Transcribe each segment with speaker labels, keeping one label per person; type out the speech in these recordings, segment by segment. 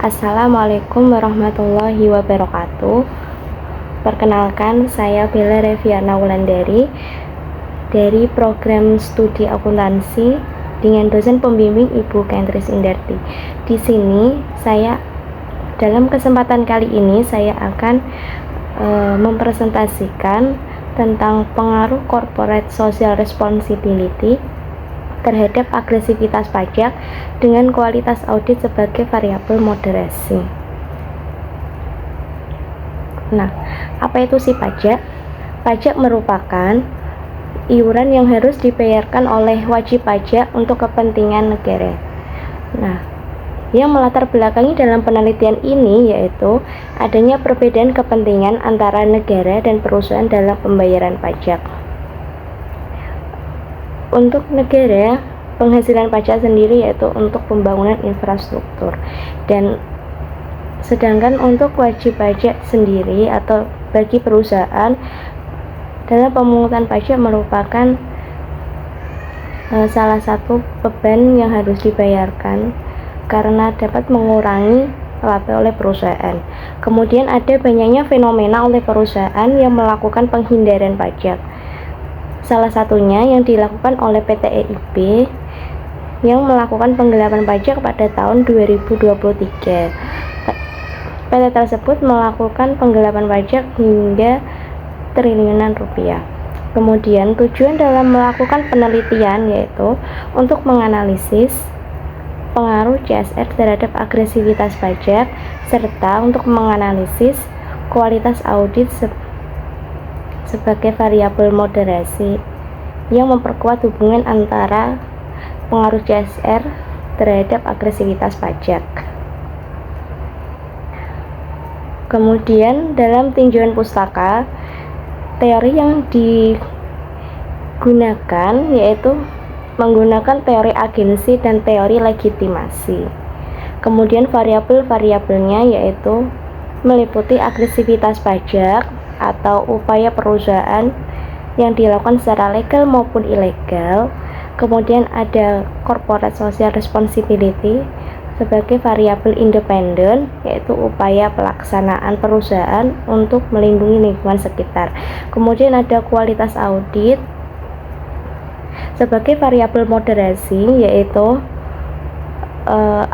Speaker 1: Assalamualaikum warahmatullahi wabarakatuh. Perkenalkan, saya Bella Reviana Wulandari dari program studi akuntansi dengan dosen pembimbing Ibu Kentris Indarti. Di sini dalam kesempatan kali ini saya akan mempresentasikan tentang pengaruh corporate social responsibility terhadap agresivitas pajak dengan kualitas audit sebagai variabel moderasi. Nah, apa itu sih pajak? Pajak merupakan iuran yang harus dibayarkan oleh wajib pajak untuk kepentingan negara. Nah, yang melatar belakangi dalam penelitian ini yaitu adanya perbedaan kepentingan antara negara dan perusahaan dalam pembayaran pajak. Untuk negara, penghasilan pajak sendiri yaitu untuk pembangunan infrastruktur, dan sedangkan untuk wajib pajak sendiri atau bagi perusahaan dalam pemungutan pajak merupakan salah satu beban yang harus dibayarkan karena dapat mengurangi laba oleh perusahaan. Kemudian ada banyaknya fenomena oleh perusahaan yang melakukan penghindaran pajak. Salah satunya yang dilakukan oleh PT EIB yang melakukan penggelapan pajak pada tahun 2023. PT tersebut melakukan penggelapan pajak hingga triliunan rupiah. Kemudian tujuan dalam melakukan penelitian yaitu untuk menganalisis pengaruh CSR terhadap agresivitas pajak serta untuk menganalisis kualitas audit sebagai variabel moderasi yang memperkuat hubungan antara pengaruh CSR terhadap agresivitas pajak. Kemudian dalam tinjauan pustaka, teori yang digunakan yaitu menggunakan teori agensi dan teori legitimasi. Kemudian variabel-variabelnya yaitu meliputi agresivitas pajak atau upaya perusahaan yang dilakukan secara legal maupun ilegal. Kemudian ada corporate social responsibility sebagai variabel independen, yaitu upaya pelaksanaan perusahaan untuk melindungi lingkungan sekitar. Kemudian ada kualitas audit sebagai variabel moderasi, yaitu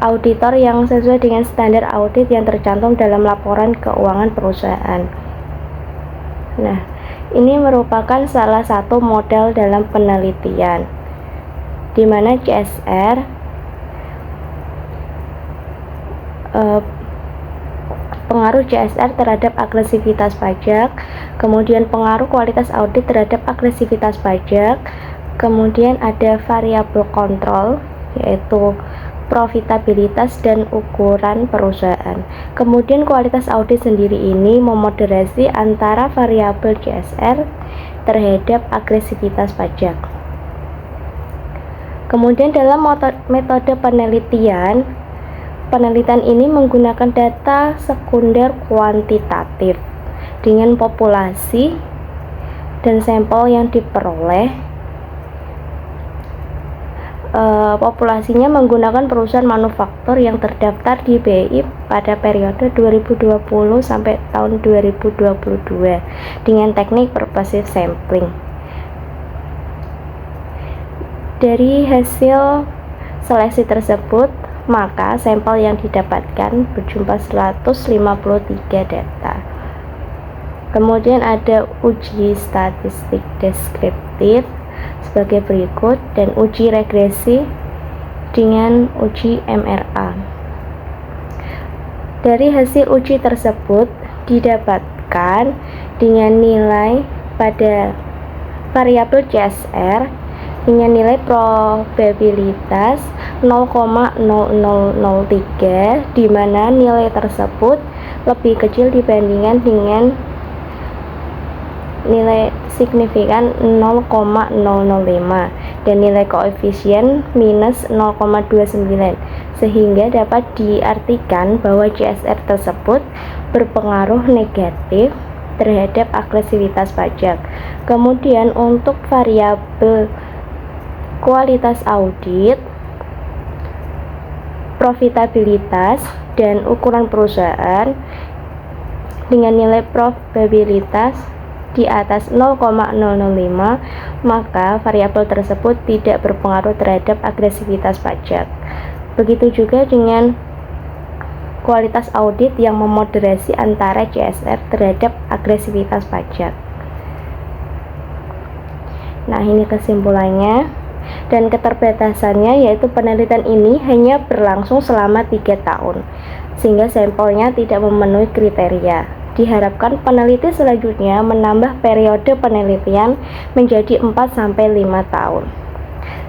Speaker 1: auditor yang sesuai dengan standar audit yang tercantum dalam laporan keuangan perusahaan. Nah, ini merupakan salah satu model dalam penelitian di mana CSR pengaruh CSR terhadap agresivitas pajak, kemudian pengaruh kualitas audit terhadap agresivitas pajak, kemudian ada variabel kontrol yaitu profitabilitas dan ukuran perusahaan. Kemudian kualitas audit sendiri ini memoderasi antara variabel CSR terhadap agresivitas pajak. Kemudian dalam metode penelitian ini menggunakan data sekunder kuantitatif dengan populasi dan sampel yang diperoleh. Populasinya menggunakan perusahaan manufaktur yang terdaftar di BI pada periode 2020 sampai tahun 2022 dengan teknik purposive sampling. Dari hasil seleksi tersebut, maka sampel yang didapatkan berjumlah 153 data. Kemudian ada uji statistik deskriptif sebagai berikut dan uji regresi dengan uji MRA. Dari hasil uji tersebut didapatkan dengan nilai pada variabel CSR dengan nilai probabilitas 0,0003 di mana nilai tersebut lebih kecil dibandingkan dengan nilai signifikan 0,005 dan nilai koefisien minus 0,29 sehingga dapat diartikan bahwa CSR tersebut berpengaruh negatif terhadap agresivitas pajak. Kemudian untuk variabel kualitas audit, profitabilitas dan ukuran perusahaan dengan nilai probabilitas di atas 0,005, maka variabel tersebut tidak berpengaruh terhadap agresivitas pajak. Begitu juga dengan kualitas audit yang memoderasi antara CSR terhadap agresivitas pajak. Nah, ini kesimpulannya. Dan keterbatasannya yaitu penelitian ini hanya berlangsung selama 3 tahun, sehingga sampelnya tidak memenuhi kriteria. Diharapkan peneliti selanjutnya menambah periode penelitian menjadi 4-5 tahun.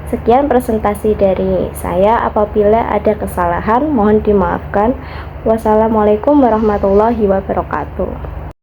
Speaker 1: Sekian presentasi dari saya. Apabila ada kesalahan, mohon dimaafkan. Wassalamualaikum warahmatullahi wabarakatuh.